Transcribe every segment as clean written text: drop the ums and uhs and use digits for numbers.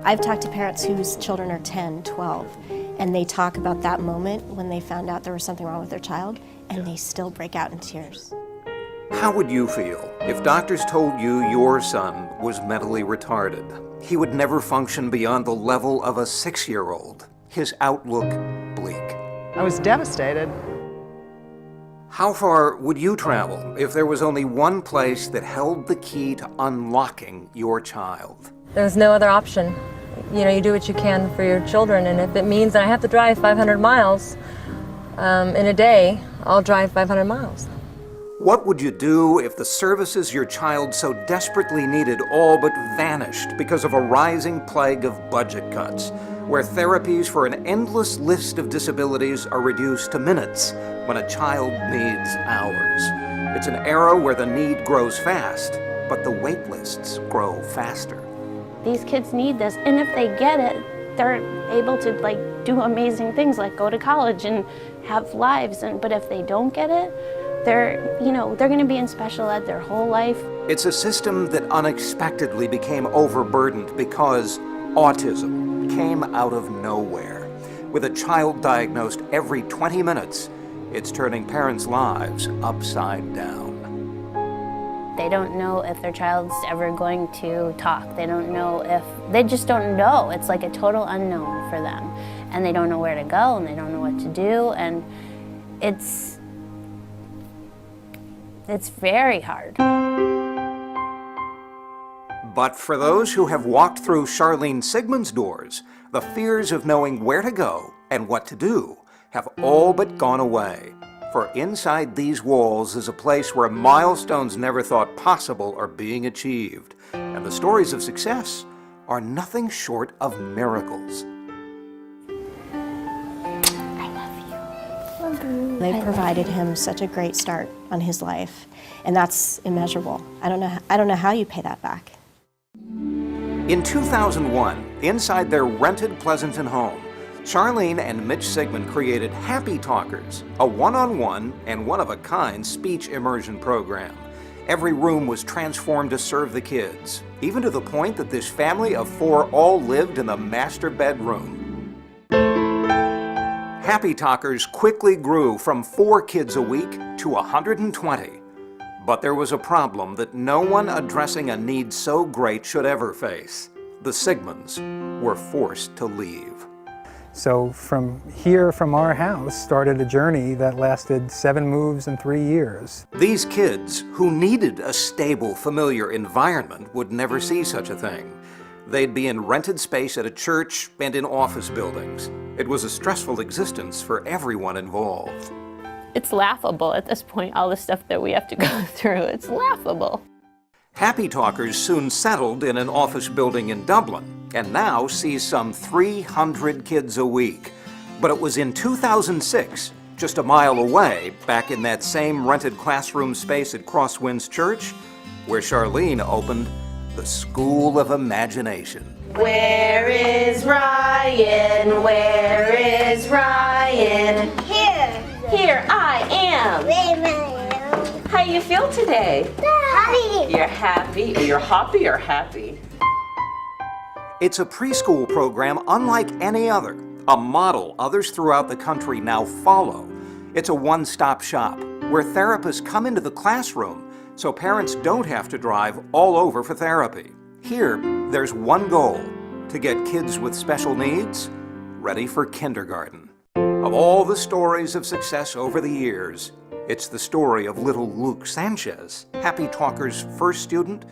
I've talked to parents whose children are 10, 12, and they talk about that moment when they found out there was something wrong with their child, and they still break out in tears. How would you feel if doctors told you your son was mentally retarded? He would never function beyond the level of a 6-year-old. His outlook bleak. I was devastated. How far would you travel if there was only one place that held the key to unlocking your child? There's no other option. You know, you do what you can for your children, and if it means that I have to drive 500 miles in a day, I'll drive 500 miles. What would you do if the services your child so desperately needed all but vanished because of a rising plague of budget cuts, where therapies for an endless list of disabilities are reduced to minutes when a child needs hours? It's an era where the need grows fast, but the wait lists grow faster. These kids need this, and if they get it, they're able to do amazing things like go to college and have lives. But if they don't get it, they're going to be in special ed their whole life. It's a system that unexpectedly became overburdened because autism came out of nowhere. With a child diagnosed every 20 minutes, it's turning parents' lives upside down. They don't know if their child's ever going to talk. They don't know they just don't know. It's like a total unknown for them. And they don't know where to go, and they don't know what to do, and it's very hard. But for those who have walked through Charlene Sigmund's doors, the fears of knowing where to go and what to do have all but gone away. For inside these walls is a place where milestones never thought possible are being achieved, and the stories of success are nothing short of miracles. They provided him such a great start on his life, and that's immeasurable. I don't know how you pay that back. In 2001, inside their rented Pleasanton home, Charlene and Mitch Sigmund created Happy Talkers, a one-on-one and one-of-a-kind speech immersion program. Every room was transformed to serve the kids, even to the point that this family of 4 all lived in the master bedroom. Happy Talkers quickly grew from 4 kids a week to 120. But there was a problem that no one addressing a need so great should ever face. The Sigmunds were forced to leave. So from our house, started a journey that lasted 7 moves in 3 years. These kids, who needed a stable, familiar environment, would never see such a thing. They'd be in rented space at a church and in office buildings. It was a stressful existence for everyone involved. It's laughable at this point, all the stuff that we have to go through. It's laughable. Happy Talkers soon settled in an office building in Dublin, and now sees some 300 kids a week. But it was in 2006, just a mile away, back in that same rented classroom space at Crosswinds Church, where Charlene opened the School of Imagination. Where is Ryan? Where is Ryan? Here. Here I am. How you feel today? Happy. You're happy? You're hoppy or happy? It's a preschool program unlike any other, a model others throughout the country now follow. It's a one-stop shop where therapists come into the classroom so parents don't have to drive all over for therapy. Here, there's one goal: to get kids with special needs ready for kindergarten. Of all the stories of success over the years, it's the story of little Luke Sanchez, Happy Talker's first student,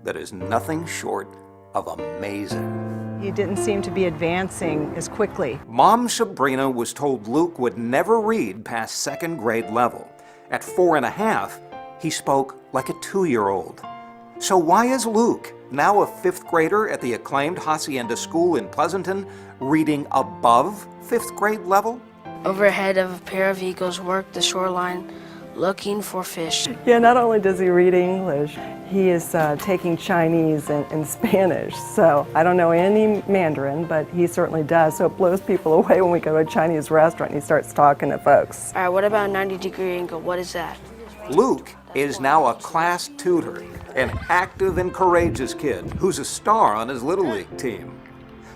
that is nothing short of amazing. He didn't seem to be advancing as quickly. Mom Sabrina was told Luke would never read past 2nd grade level. At 4.5, he spoke like a 2-year-old. So why is Luke, now a 5th grader at the acclaimed Hacienda School in Pleasanton, reading above 5th grade level? Overhead of a pair of eagles work the shoreline looking for fish. Yeah, not only does he read English, he is taking Chinese and Spanish. So I don't know any Mandarin, but he certainly does. So it blows people away when we go to a Chinese restaurant and he starts talking to folks. All right, what about a 90-degree angle? What is that? Luke is now a class tutor, an active and courageous kid who's a star on his Little League team.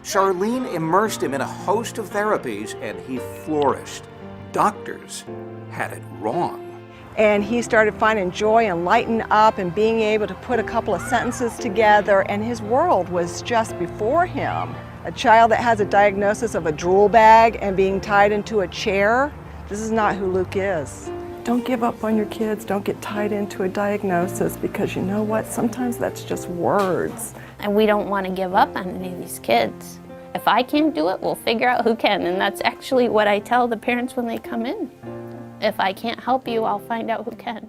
Charlene immersed him in a host of therapies and he flourished. Doctors had it wrong. And he started finding joy and lighting up and being able to put a couple of sentences together, and his world was just before him. A child that has a diagnosis of a drool bag and being tied into a chair, this is not who Luke is. Don't give up on your kids. Don't get tied into a diagnosis, because you know what? Sometimes that's just words. And we don't want to give up on any of these kids. If I can't do it, we'll figure out who can. And that's actually what I tell the parents when they come in. If I can't help you, I'll find out who can.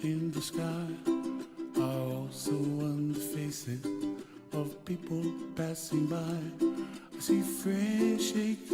In the sky are also on the faces of people passing by. I see friends shake